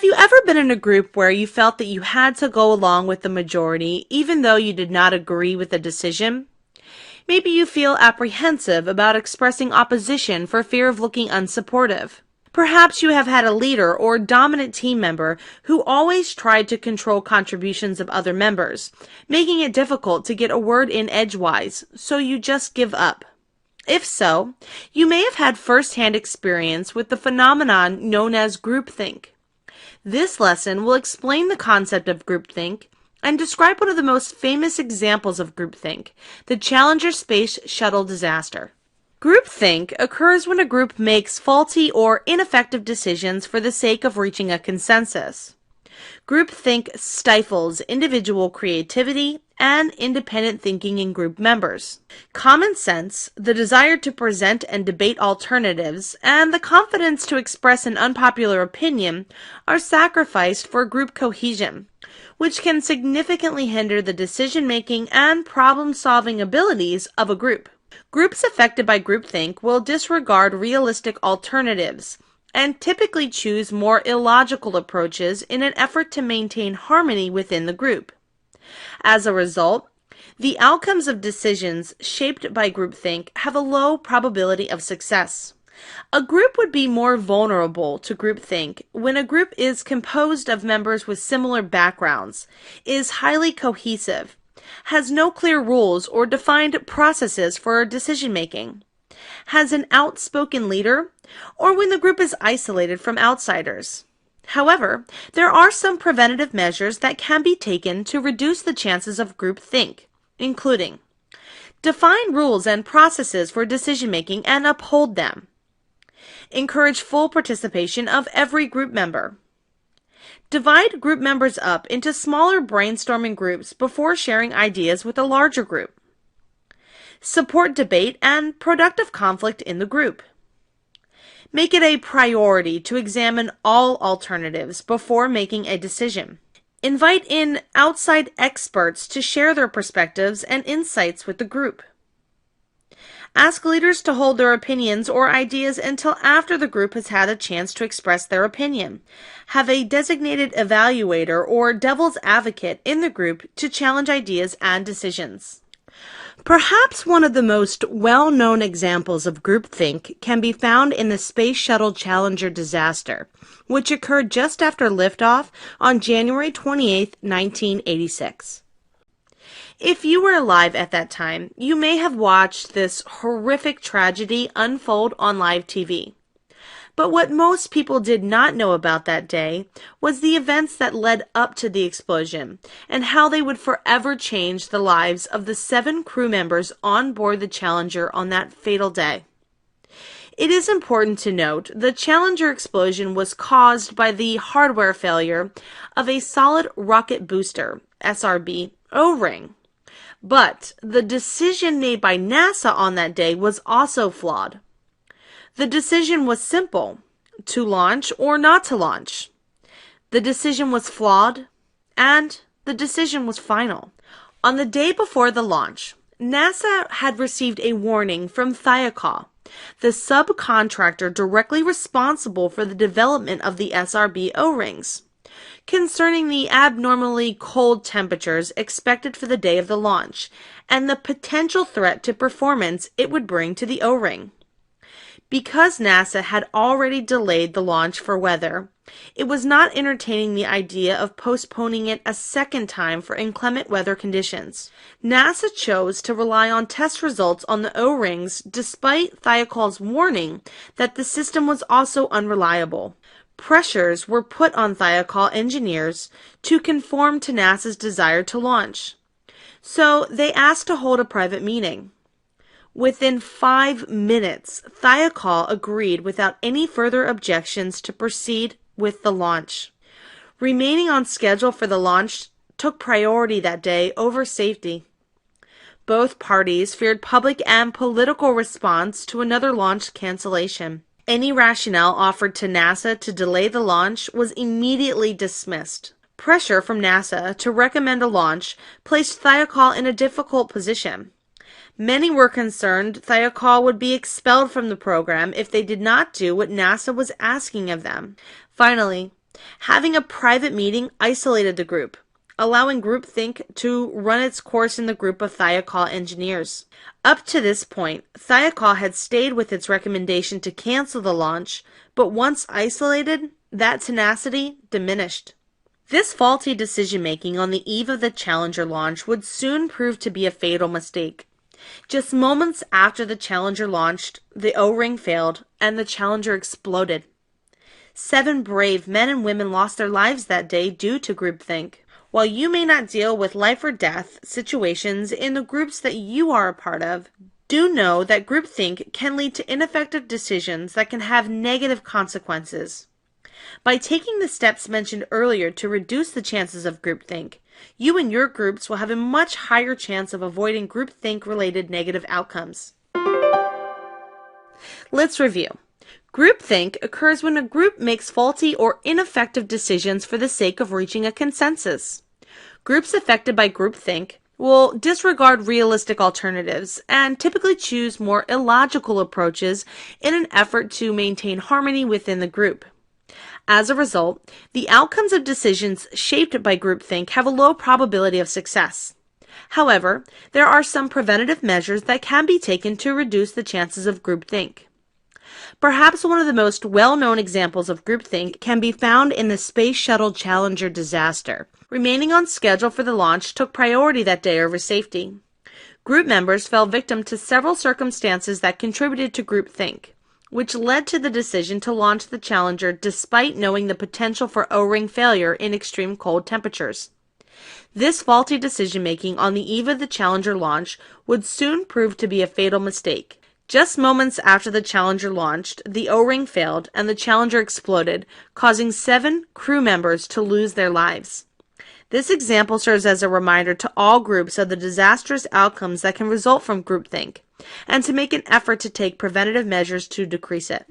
Have you ever been in a group where you felt that you had to go along with the majority even though you did not agree with the decision? Maybe you feel apprehensive about expressing opposition for fear of looking unsupportive. Perhaps you have had a leader or dominant team member who always tried to control contributions of other members, making it difficult to get a word in edgewise, so you just give up. If so, you may have had first-hand experience with the phenomenon known as groupthink. This lesson will explain the concept of groupthink and describe one of the most famous examples of groupthink, the Challenger Space Shuttle disaster. Groupthink occurs when a group makes faulty or ineffective decisions for the sake of reaching a consensus. Groupthink stifles individual creativity and independent thinking in group members. Common sense, the desire to present and debate alternatives, and the confidence to express an unpopular opinion are sacrificed for group cohesion, which can significantly hinder the decision-making and problem-solving abilities of a group. Groups affected by groupthink will disregard realistic alternatives and typically choose more illogical approaches in an effort to maintain harmony within the group. As a result, the outcomes of decisions shaped by groupthink have a low probability of success. A group would be more vulnerable to groupthink when a group is composed of members with similar backgrounds, is highly cohesive, has no clear rules or defined processes for decision-making, has an outspoken leader, or when the group is isolated from outsiders. However, there are some preventative measures that can be taken to reduce the chances of groupthink, including define rules and processes for decision-making and uphold them. Encourage full participation of every group member. Divide group members up into smaller brainstorming groups before sharing ideas with a larger group. Support debate and productive conflict in the group. Make it a priority to examine all alternatives before making a decision. Invite in outside experts to share their perspectives and insights with the group. Ask leaders to hold their opinions or ideas until after the group has had a chance to express their opinion. Have a designated evaluator or devil's advocate in the group to challenge ideas and decisions. Perhaps one of the most well-known examples of groupthink can be found in the Space Shuttle Challenger disaster, which occurred just after liftoff on January 28, 1986. If you were alive at that time, you may have watched this horrific tragedy unfold on live TV. But what most people did not know about that day was the events that led up to the explosion and how they would forever change the lives of the 7 crew members on board the Challenger on that fatal day. It is important to note the Challenger explosion was caused by the hardware failure of a solid rocket booster, SRB, O-ring. But the decision made by NASA on that day was also flawed. The decision was simple, to launch or not to launch. The decision was flawed, and the decision was final. On the day before the launch, NASA had received a warning from Thiokol, the subcontractor directly responsible for the development of the SRB O-rings, concerning the abnormally cold temperatures expected for the day of the launch and the potential threat to performance it would bring to the O-ring. Because NASA had already delayed the launch for weather, it was not entertaining the idea of postponing it a second time for inclement weather conditions. NASA chose to rely on test results on the O-rings despite Thiokol's warning that the system was also unreliable. Pressures were put on Thiokol engineers to conform to NASA's desire to launch, so they asked to hold a private meeting. Within 5 minutes, Thiokol agreed without any further objections to proceed with the launch. Remaining on schedule for the launch took priority that day over safety. Both parties feared public and political response to another launch cancellation. Any rationale offered to NASA to delay the launch was immediately dismissed. Pressure from NASA to recommend a launch placed Thiokol in a difficult position. Many were concerned Thiokol would be expelled from the program if they did not do what NASA was asking of them. Finally, Having a private meeting isolated the group, allowing groupthink to run its course in the group of Thiokol engineers. Up to this point, Thiokol had stayed with its recommendation to cancel the launch, but once isolated, that tenacity diminished. This faulty decision-making on the eve of the Challenger launch would soon prove to be a fatal mistake. Just moments after the Challenger launched, the O-ring failed and the Challenger exploded. 7 brave men and women lost their lives that day due to groupthink. While you may not deal with life or death situations in the groups that you are a part of, do know that groupthink can lead to ineffective decisions that can have negative consequences. By taking the steps mentioned earlier to reduce the chances of groupthink, you and your groups will have a much higher chance of avoiding groupthink-related negative outcomes. Let's review. Groupthink occurs when a group makes faulty or ineffective decisions for the sake of reaching a consensus. Groups affected by groupthink will disregard realistic alternatives and typically choose more illogical approaches in an effort to maintain harmony within the group. As a result, the outcomes of decisions shaped by groupthink have a low probability of success. However, there are some preventative measures that can be taken to reduce the chances of groupthink. Perhaps one of the most well-known examples of groupthink can be found in the Space Shuttle Challenger disaster. Remaining on schedule for the launch took priority that day over safety. Group members fell victim to several circumstances that contributed to groupthink, which led to the decision to launch the Challenger despite knowing the potential for O-ring failure in extreme cold temperatures. This faulty decision-making on the eve of the Challenger launch would soon prove to be a fatal mistake. Just moments after the Challenger launched, the O-ring failed and the Challenger exploded, causing 7 crew members to lose their lives. This example serves as a reminder to all groups of the disastrous outcomes that can result from groupthink, and to make an effort to take preventative measures to decrease it.